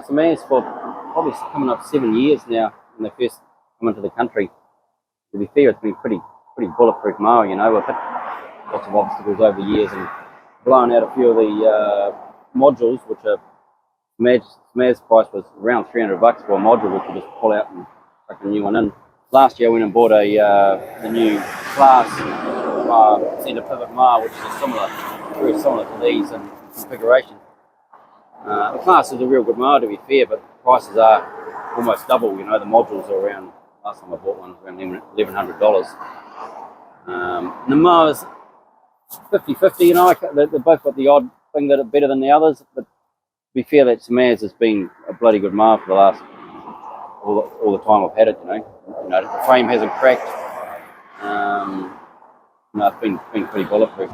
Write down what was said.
SaMASZ for probably coming up 7 years now when they first come into the country. To be fair, it's been pretty bulletproof mower, you know. We've hit lots of obstacles over the years and blown out a few of the modules, which are SMASZ price was around $300 for a module, which we just pull out and chuck a new one in. Last year I went and bought the new Claas centre pivot mower, which is very similar to these in configuration. The Claas is a real good mower, to be fair, but prices are almost double. You know, the modules are around, last time I bought one, around $1,100. The mowers, 50-50, you know, they've both got the odd thing that are better than the others, but to be fair, that SaMASZ has been a bloody good mower for the last, all the time I've had it, you know. The frame hasn't cracked, it's been pretty bulletproof.